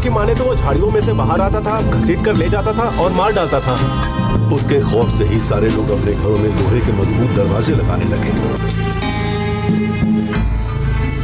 की माने तो वो झाड़ियों में से बाहर आता था, घसीट कर ले जाता था और मार डालता था। उसके खौफ से ही सारे लोग अपने घरों में लोहे के मजबूत दरवाजे लगाने लगे।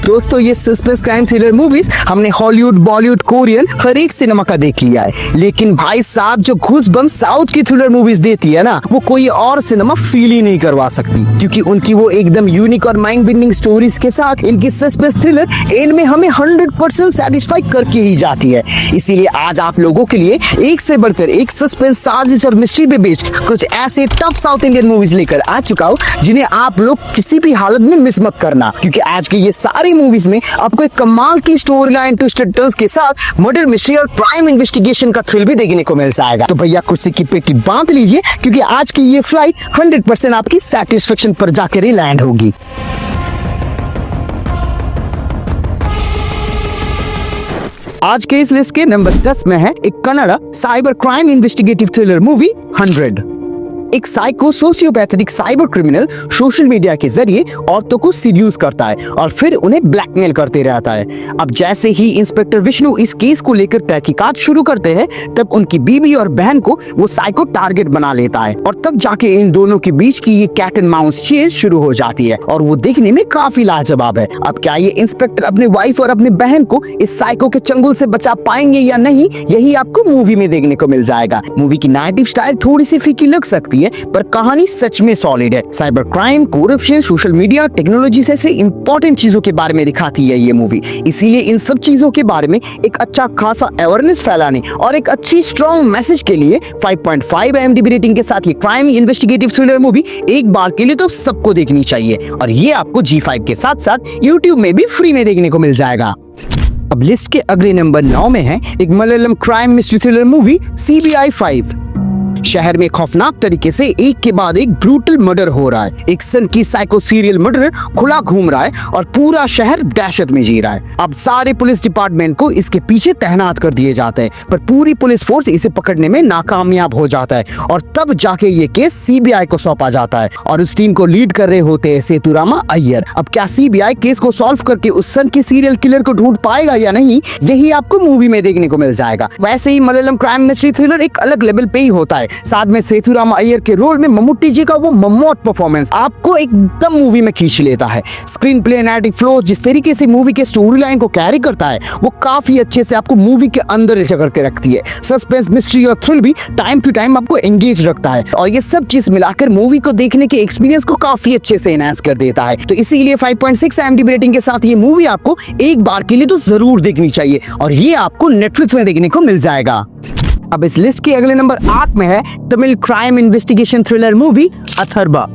दोस्तों, ये सस्पेंस क्राइम थ्रिलर मूवीज हमने हॉलीवुड, बॉलीवुड, कोरियन हर एक सिनेमा का देख लिया है, लेकिन भाई साहब जो घूसबम्प साउथ की थ्रिलर मूवीज देती है ना, वो कोई और सिनेमा फील ही नहीं करवा सकती, क्योंकि उनकी वो एकदम यूनिक और माइंड बेंडिंग स्टोरीज के साथ इनकी सस्पेंस थ्रिलर एंड में हमें 100% सेटिस्फाई करके ही जाती है। इसीलिए आज आप लोगों के लिए एक से बढ़कर एक सस्पेंस, साजिश और मिस्ट्री पे बेस्ड कुछ ऐसे टॉप साउथ इंडियन मूवीज लेकर आ चुका हूँ जिन्हें आप लोग किसी भी हालत में मिस मत करना, क्योंकि आज के ये सारी मूवीज में आपको एक कमाल की स्टोरी लाइन, ट्विस्टेड टर्न्स के साथ मर्डर मिस्ट्री और क्राइम इन्वेस्टिगेशन का थ्रिल भी देखने को मिल जाएगा। तो भैया कुर्सी की पेटी बांध लीजिए, क्योंकि आज की ये फ्लाइट 100% आपकी सेटिस्फेक्शन पर जाकर ही लैंड होगी। आज के इस लिस्ट के नंबर 10 में है एक Kannada cyber crime investigative thriller movie 100। एक psycho sociopathic cyber criminal social media के जरिए औरतों को सीड्यूस करता है और फिर उन्हें ब्लैकमेल करते रहता है। अब जैसे ही इंस्पेक्टर विष्णु इस केस को लेकर तहकीकात शुरू करते हैं, तब उनकी बीवी और बहन को वो साइको टारगेट बना लेता है और तब जाके इन दोनों के बीच की ये कैट एंड माउस चेज शुरू हो जाती है और वो देखने में काफी लाजवाब है। अब क्या ये इंस्पेक्टर अपने वाइफ और अपने बहन को इस साइको के चंगुल से बचा पाएंगे या नहीं, यही आपको मूवी में देखने को मिल जाएगा। मूवी की नैरेटिव स्टाइल थोड़ी सी फीकी लग सकती है, पर कहानी सच में सॉलिड है। Cyber crime, corruption, social media, technology जैसे इंपॉर्टेंट चीजों के बारे में दिखाती है ये मूवी। इसीलिए इन सब चीजों के बारे में एक अच्छा खासा अवेयरनेस फैलाने और एक अच्छी स्ट्रॉन्ग मैसेज के लिए 5.5 IMDb रेटिंग के साथ ये क्राइम इन्वेस्टिगेटिव थ्रिलर मूवी एक बार के लिए तो सबको देखनी चाहिए, और ये आपको G5 के साथ साथ YouTube में भी फ्री में देखने को मिल जाएगा। अब लिस्ट के अगले नंबर 9 में है एक Malayalam crime mystery thriller movie CBI 5। शहर में खौफनाक तरीके से एक के बाद एक ब्रूटल मर्डर हो रहा है। एक सन की साइको सीरियल मर्डरर खुला घूम रहा है और पूरा शहर दहशत में जी रहा है। अब सारे पुलिस डिपार्टमेंट को इसके पीछे तैनात कर दिए जाते हैं, पर पूरी पुलिस फोर्स इसे पकड़ने में नाकामयाब हो जाता है और तब जाके ये केस CBI को सौंपा जाता है और उस टीम को लीड कर रहे होते हैं सेतुरामा अय्यर। अब क्या CBI केस को सॉल्व करके उस सन की सीरियल किलर को ढूंढ पाएगा या नहीं, यही आपको मूवी में देखने को मिल जाएगा। वैसे ही मलयालम क्राइम मिस्ट्री थ्रिलर एक अलग लेवल पे ही होता है। साथ में सेतुरामा अय्यर के रोल में मम्मूटी जी का वो मम्मौत परफॉर्मेंस आपको एकदम मूवी में खींच लेता है। स्क्रीन प्ले, नैरेटिव फ्लो, जिस तरीके से मूवी के स्टोरी लाइन को कैरी करता है, वो काफी अच्छे से आपको मूवी के अंदर जकड़ के रखती है। सस्पेंस, मिस्ट्री और थ्रिल भी टाइम टू टाइम आपको एंगेज रखता है और ये सब चीज मिलाकर मूवी को देखने के एक्सपीरियंस को काफी अच्छे से एनहांस कर देता है। तो इसीलिए 5.6 IMDb रेटिंग के साथ ये मूवी आपको एक बार के लिए तो जरूर देखनी चाहिए और ये आपको नेटफ्लिक्स में देखने को मिल जाएगा। अब इस लिस्ट के अगले नंबर 8 में है Tamil crime investigation thriller movie Atharva.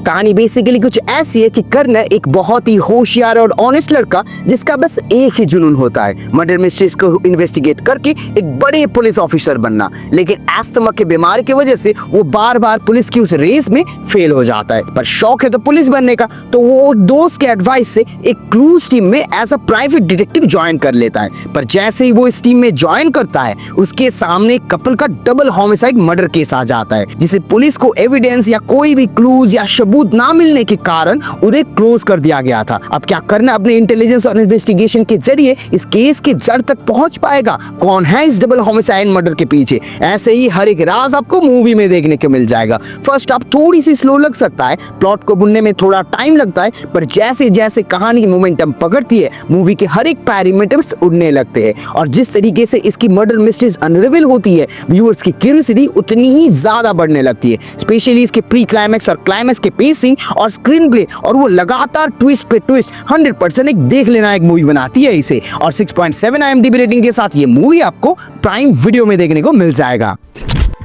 कहानी बेसिकली कुछ ऐसी है कि कर्ण एक बहुत ही होशियार और ऑनेस्ट लड़का जिसका बस एक ही जुनून होता है, मर्डर मिस्ट्रीज को इन्वेस्टिगेट करके एक बड़े पुलिस ऑफिसर बनना। लेकिन अस्थमा की बीमारी की वजह से वो बार बार पुलिस की उस रेस में फेल हो जाता है, पर शौक है तो पुलिस बनने का, तो वो दोस्त के एडवाइस से एक क्लूज टीम में as a private detective join कर लेता है। पर जैसे ही वो इस टीम में ज्वाइन करता है, उसके सामने कपल का डबल होमिसाइड मर्डर केस आ जाता है, जिसे पुलिस को एविडेंस या कोई भी क्लूज या ना मिलने के कारण उन्हें क्लोज कर दिया गया था। अब क्या करना, अपने इंटेलिजेंस और इन्वेस्टिगेशन के जरिए इस केस के जड़ तक पहुंच पाएगा, कौन है इस डबल होमिसाइड मर्डर के पीछे। ऐसे ही हर एक राज आपको मूवी में देखने को मिल जाएगा। फर्स्ट आप थोड़ी सी स्लो लग सकता है, प्लॉट को बुनने में थोड़ा टाइम लगता है, पर जैसे जैसे कहानी की मोमेंटम पकड़ती है, मूवी के हर एक पैरामीटर्स उड़ने लगते हैं और जिस तरीके से इसकी मर्डर मिस्ट्रीज अनरिवील होती है, व्यूअर्स की क्यूरियोसिटी उतनी ही ज्यादा बढ़ने लगती है। स्पेशली इसके प्री क्लाइमैक्स और क्लाइमैक्स के पेसिंग और स्क्रीन प्ले और वो लगातार ट्विस्ट पे ट्विस्ट 100% एक देख लेना एक मूवी बनाती है इसे। और 6.7 IMDb रेटिंग के साथ ये मूवी आपको प्राइम वीडियो में देखने को मिल जाएगा।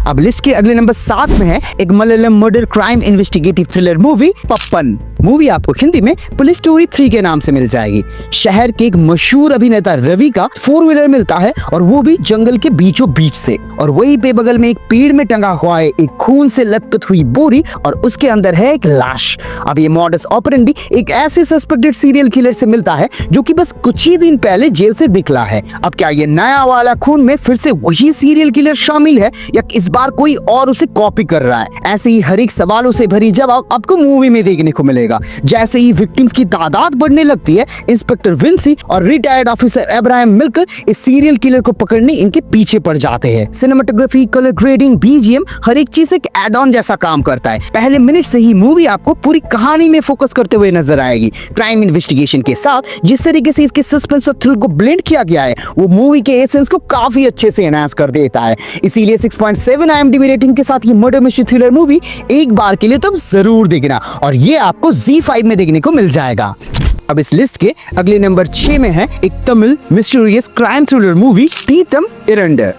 अब लिस्ट के अगले नंबर 7 में है एक Malayalam murder crime investigative thriller movie Pappan. Movie आपको हिंदी में पुलिस स्टोरी 3 के नाम से मिल जाएगी। शहर के एक मशहूर अभिनेता रवि का 4 व्हीलर मिलता है और वो भी जंगल के बीचों बीच से, और वहीं पे बगल में एक पेड़ में टंगा हुआ है एक खून से लथपथ हुई बोरी और उसके अंदर है एक लाश। अब ये मॉडस ऑपरेंडी एक ऐसे सस्पेक्टेड सीरियल किलर से मिलता है जो कि बस कुछ ही दिन पहले जेल से निकला है। अब क्या ये नया वाला खून में फिर से वही सीरियल किलर शामिल है या इस बार कोई और उसे कॉपी कर रहा है? ऐसे ही हर एक सवालों से भरी जवाब आपको मूवी में देखने को मिलेगा। मिलेगा। जैसे ही विक्टिम्स की तादाद बढ़ने लगती है, इंस्पेक्टर विंसी और रिटायर्ड ऑफिसर अब्राहम मिलकर इस सीरियल किलर को पकड़ने इनके पीछे पड़ जाते हैं। सिनेमेटोग्राफी, कलर ग्रेडिंग, बीजीएम, हर एक चीज एक एड ऑन जैसा काम करता है। पहले मिनट से ही मूवी आपको पूरी कहानी में फोकस करते हुए नजर आएगी। क्राइम इन्वेस्टिगेशन के साथ जिस तरीके से इसके सस्पेंस और थ्रिल को ब्लेंड किया गया है, वो मूवी के एसेंस को काफी अच्छे से एनहांस कर देता है। इसीलिए 6.7 IMDb रेटिंग के साथ ये मर्डर मिस्ट्री थ्रिलर मूवी एक बार के लिए तो जरूर देखना, और ये आपको ZEE5 में देखने को मिल जाएगा। अब इस लिस्ट के अगले नंबर 6 में है एक Tamil mysterious crime thriller movie Thittam Irandu.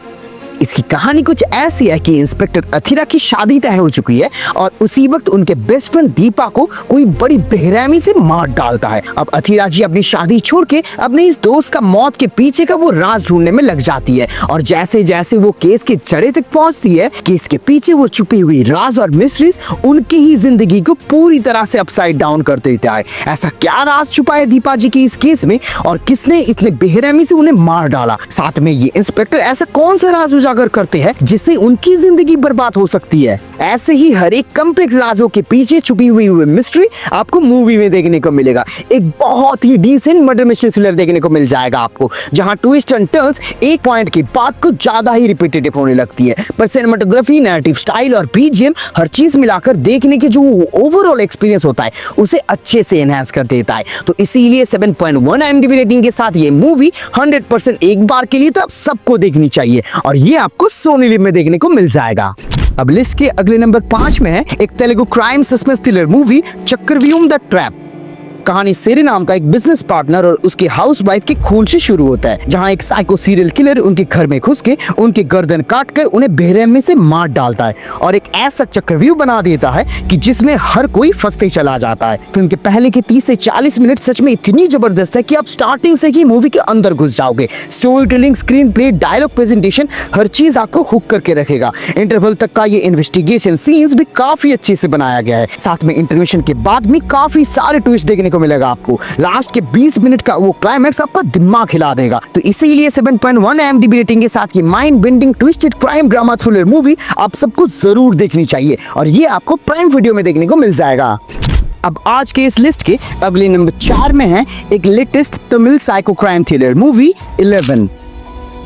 इसकी कहानी कुछ ऐसी है कि इंस्पेक्टर अथिरा की शादी तय हो चुकी है और उसी वक्त उनके बेस्ट फ्रेंड दीपा को कोई बड़ी बेरहमी से मार डालता है। अब अथिरा जी अपनी शादी छोड़ के अपने इस दोस्त का मौत के पीछे का वो राज ढूंढने में लग जाती है, और जैसे जैसे वो केस के जड़े तक पहुंचती है, केस के पीछे वो छुपी हुई राज और मिस्ट्रीज उनकी ही जिंदगी को पूरी तरह से अपसाइड डाउन कर देता है। ऐसा क्या राज छुपा है दीपा जी की इस केस में, और किसने इतने बेरहमी से उन्हें मार डाला? साथ में ये इंस्पेक्टर ऐसा कौन सा राज उजागर करते हैं जिससे उनकी जिंदगी बर्बाद हो सकती है? ऐसे ही हर एक कॉम्प्लेक्स राजों के पीछे छुपी हुई मिस्ट्री आपको मूवी में देखने को मिलेगा। एक बहुत ही डिसेंट मर्डर मिस्ट्री थ्रिलर देखने को मिल जाएगा आपको, जहां ट्विस्ट एंड टर्न्स एक पॉइंट के बाद कुछ ज्यादा ही रिपीटेटिव होने लगती है, पर सिनेमेटोग्राफी, नैरेटिव स्टाइल और बीजीएम हर चीज मिलाकर देखने के जो ओवरऑल एक्सपीरियंस होता है उसे अच्छे से एनहांस कर देता है। तो इसीलिए 7.1 IMDb रेटिंग के साथ ये मूवी 100% एक बार के लिए तो आप सबको देखनी चाहिए, और ये आपको सोनी लिव में देखने को मिल जाएगा। अब लिस्ट के अगले नंबर 5 में है एक Telugu crime suspense thriller movie Chakravyuham the trap. कहानी सेरी नाम का एक बिजनेस पार्टनर और उसकी हाउसवाइफ के खून से शुरू होता है, जहां एक साइको सीरियल किलर उनके घर में घुस के उनके गर्दन काटकर उन्हें बेरहमी से मार डालता है और एक ऐसा चक्रव्यूह बना देता है कि जिसमें हर कोई फंसते चला जाता है। फिल्म के पहले के 30 से 40 मिनट सच में इतनी जबरदस्त है कि आप स्टार्टिंग से ही मूवी के अंदर घुस जाओगे। Story telling, screen play, dialogue presentation, हर चीज आपको हुक करके रखेगा। इंटरवल तक का ये इन्वेस्टिगेशन सीन्स भी काफी अच्छे से बनाया गया है। साथ में इंटरमिशन के बाद भी काफी सारे ट्विस्ट देखने को मिलेगा आपको। लास्ट के 20 मिनट का वो क्लाइमैक्स आपका दिमाग हिला देगा। तो इसीलिए 7.1 IMDb रेटिंग के साथ ये mind bending twisted crime drama thriller movie आप सबको जरूर देखनी चाहिए, और ये आपको प्राइम वीडियो में देखने को मिल जाएगा। अब आज के इस लिस्ट के अगले नंबर 4 में है एक latest Tamil psycho crime thriller movie 11।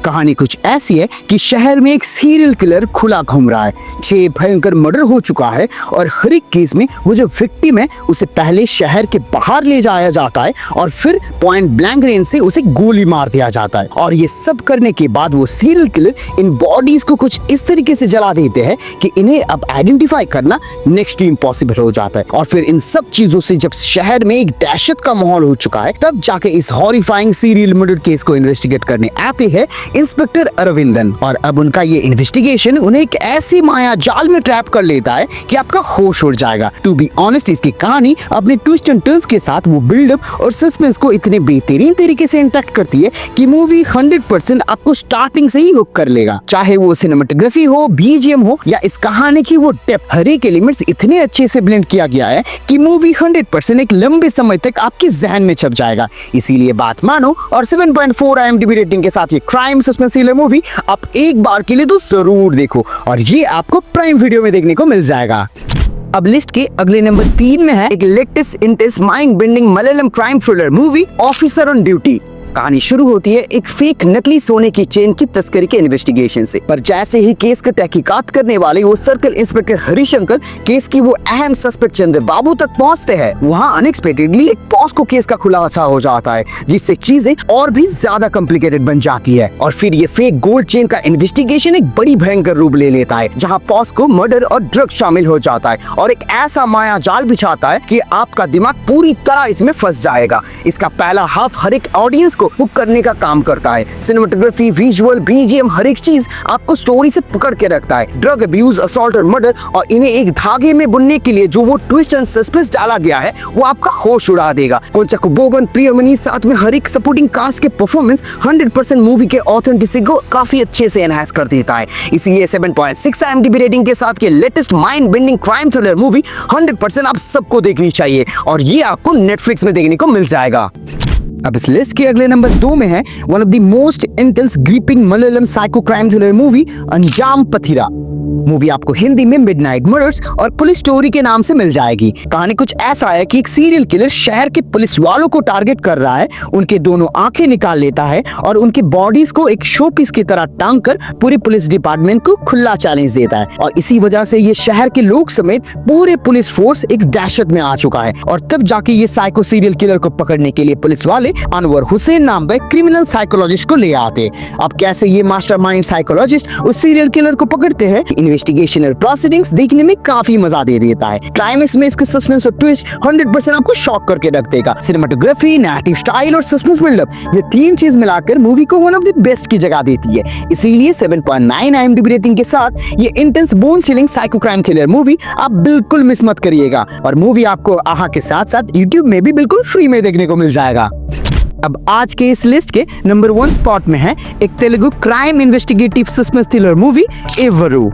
कहानी कुछ ऐसी है कि शहर में एक सीरियल किलर खुला घूम रहा है। 6 भयंकर मर्डर हो चुका है और हर एक केस में वो जो विक्टिम है उसे पहले शहर के बाहर ले जाया जाता है और फिर पॉइंट ब्लैंक रेंज से उसे गोली मार दिया जाता है। और ये सब करने के बाद वो सीरियल किलर इन बॉडीज को कुछ इस तरीके से जला देते हैं कि इन्हें अब आइडेंटिफाई करना नेक्स्ट टू इम्पॉसिबल हो जाता है। और फिर इन सब चीजों से जब शहर में एक दहशत का माहौल हो चुका है, तब जाके इस हॉरिफाइंग सीरियल मर्डर केस को इन्वेस्टिगेट करने आते हैं इंस्पेक्टर अरविंदन। और अब उनका ये इन्वेस्टिगेशन उन्हें एक ऐसी माया जाल में ट्रैप कर लेता है कि आपका होश उड़ जाएगा। टू बी ऑनेस्ट, इसकी कहानी अपने ट्विस्ट एंड टर्न्स के साथ वो बिल्डअप और सस्पेंस को इतने बेहतरीन तरीके से इंटैक्ट करती है कि मूवी 100% आपको स्टार्टिंग से ही हुक कर लेगा। चाहे वो सिनेमेटोग्राफी हो, बीजीएम हो या इस कहानी की वो डेप्थ, हर एक एलिमेंट्स इतने अच्छे से ब्लेंड किया गया है कि मूवी 100% एक लंबे समय तक आपके जहन में छप जाएगा। इसीलिए बात मानो और 7.4 IMDb रेटिंग के साथ ये क्राइम सस्पेंस थ्रिलर मूवी आप एक बार के लिए तो जरूर देखो, और ये आपको प्राइम वीडियो में देखने को मिल जाएगा। अब लिस्ट के अगले नंबर 3 में है एक latest intense mind bending Malayalam crime thriller movie officer on duty. कहानी शुरू होती है एक फेक नकली सोने की चेन की तस्करी के इन्वेस्टिगेशन से, पर जैसे ही केस का तहकीकात करने वाले वो सर्कल इंस्पेक्टर हरिशंकर केस की वो अहम सस्पेक्ट चंद्र बाबू तक पहुंचते हैं, वहां अनएक्सपेक्टेडली एक पॉस्को केस का खुलासा हो जाता है, जिससे चीजें और भी ज्यादा कॉम्प्लिकेटेड बन जाती है। और फिर ये फेक गोल्ड चेन का इन्वेस्टिगेशन एक बड़ी भयंकर रूप ले लेता है, जहाँ पॉस्को, मर्डर और ड्रग शामिल हो जाता है और एक ऐसा माया जाल बिछाता है कि आपका दिमाग पूरी तरह इसमें फंस जाएगा। इसका पहला हाफ हर एक ऑडियंस को हुक करने का काम करता है। सिनेमेटोग्राफी, विजुअल, बीजीएम, हर एक चीज आपको स्टोरी से पकड़ के रखता है। ड्रग अब्यूज, असॉल्ट और मर्डर, और इन्हें एक धागे में बुनने के लिए जो वो ट्विस्ट एंड सस्पेंस डाला गया है वो आपका होश उड़ा देगा। कोंचाको बोबन, प्रियमनी, साथ में हर एक सपोर्टिंग कास्ट के परफॉर्मेंस 100% मूवी के ऑथेंटिसिटी को काफी अच्छे से एनहांस कर देता है। इसलिए 7.6 IMDb रेटिंग के साथ ये latest mind bending crime thriller movie 100% आप सबको देखनी चाहिए, और ये आपको नेटफ्लिक्स में देखने को मिल जाएगा। अब इस लिस्ट के अगले नंबर 2 में है one of the most intense gripping Malayalam psycho crime thriller movie अंजाम पथिरा। मूवी आपको हिंदी में मिडनाइट मर्डर्स और पुलिस स्टोरी के नाम से मिल जाएगी। कहानी कुछ ऐसा है कि एक सीरियल किलर शहर के पुलिस वालों को टारगेट कर रहा है, उनके दोनों आंखें निकाल लेता है और उनके बॉडीज को एक शो पीस की तरह टांग कर पूरे पुलिस डिपार्टमेंट को खुला चैलेंज देता है। और इसी वजह से ये शहर के लोग समेत पूरे पुलिस फोर्स एक दहशत में आ चुका है। और तब जाके ये साइको सीरियल किलर को पकड़ने के लिए पुलिस वाले अनवर हुसैन नाम का क्रिमिनल साइकोलॉजिस्ट को ले आते। अब कैसे ये मास्टरमाइंड साइकोलॉजिस्ट उस सीरियल किलर को पकड़ते हैं, इन्वेस्टिगेशन और प्रोसीडिंग्स देखने में काफी मजा दे देता है। क्लाइमेक्स में इसके सस्पेंस और ट्विस्ट 100% आपको शॉक करके रख देगा। सिनेमेटोग्राफी, नैरेटिव स्टाइल और सस्पेंस बिल्डअप, ये तीन चीज मिलाकर मूवी को वन ऑफ द बेस्ट की जगह देती है। इसीलिए 7.9 IMDb रेटिंग के साथ ये intense bone chilling psycho crime thriller movie आप बिल्कुल मिस मत करिएगा। और मूवी आपको आहा के साथ साथ YouTube में भी बिल्कुल फ्री में देखने को मिल जाएगा। अब आज के इस लिस्ट के नंबर 1 स्पॉट में है एक Telugu crime investigative suspense thriller movie Evaru.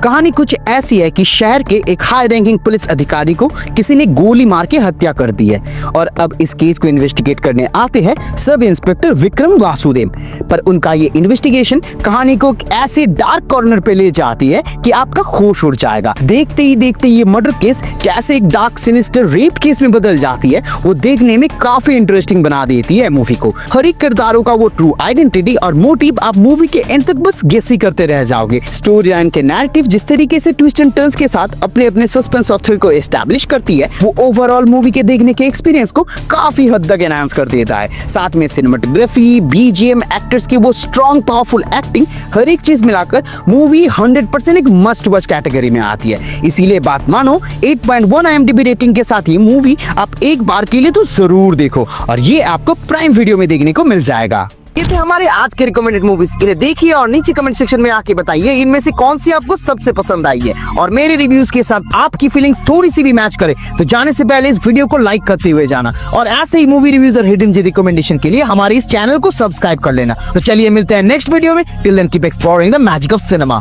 कहानी कुछ ऐसी है कि शहर के एक हाई रैंकिंग पुलिस अधिकारी को किसी ने गोली मार के हत्या कर दी है और अब इस केस को इन्वेस्टिगेट करने आते हैं सब इंस्पेक्टर विक्रम वासुदेव। पर उनका ये इन्वेस्टिगेशन कहानी को ऐसे डार्क कॉर्नर पे ले जाती है कि आपका होश उड़ जाएगा। देखते ही देखते ये मर्डर केस कैसे एक डार्क सिनिस्टर रेप केस में बदल जाती है, वो देखने में काफी इंटरेस्टिंग बना देती है मूवी को। हर एक किरदारों का वो ट्रू आइडेंटिटी और मोटिव आप मूवी के एंड तक बस गेस ही करते रह जाओगे। स्टोरी लाइन के नैरेटिव जिस तरीके से ट्विस्ट एंड टर्न्स के साथ अपने अपने सस्पेंस और थ्रिल को एस्टैब्लिश करती है, वो ओवरऑल मूवी के देखने के एक्सपीरियंस को काफी हद तक एनहांस कर देता है। साथ में सिनेमेटोग्राफी, बीजीएम, एक्टर्स की वो स्ट्रॉन्ग पावरफुल एक्टिंग, हर एक चीज मिलाकर मूवी 100% एक मस्ट वॉच कैटेगरी में आती है। इसीलिए बात मानो 8.1 IMDb रेटिंग के साथ ये मूवी आप एक बार के लिए तो जरूर देखो और ये आपको प्राइम वीडियो में देखने को मिल जाएगा। ये थे हमारे आज के रिकमेंडेड मूवीज। इन्हें देखिए और नीचे कमेंट सेक्शन में आके बताइए इनमें से कौन सी आपको सबसे पसंद आई है और मेरे रिव्यूज के साथ आपकी फीलिंग्स थोड़ी सी भी मैच करे तो जाने से पहले इस वीडियो को लाइक करते हुए जाना और ऐसे ही मूवी रिव्यूज और हिडन जेम रिकमेंडेशन के लिए हमारे इस चैनल को सब्सक्राइब कर लेना। तो चलिए मिलते हैं नेक्स्ट वीडियो में। Till then keep exploring the magic of cinema.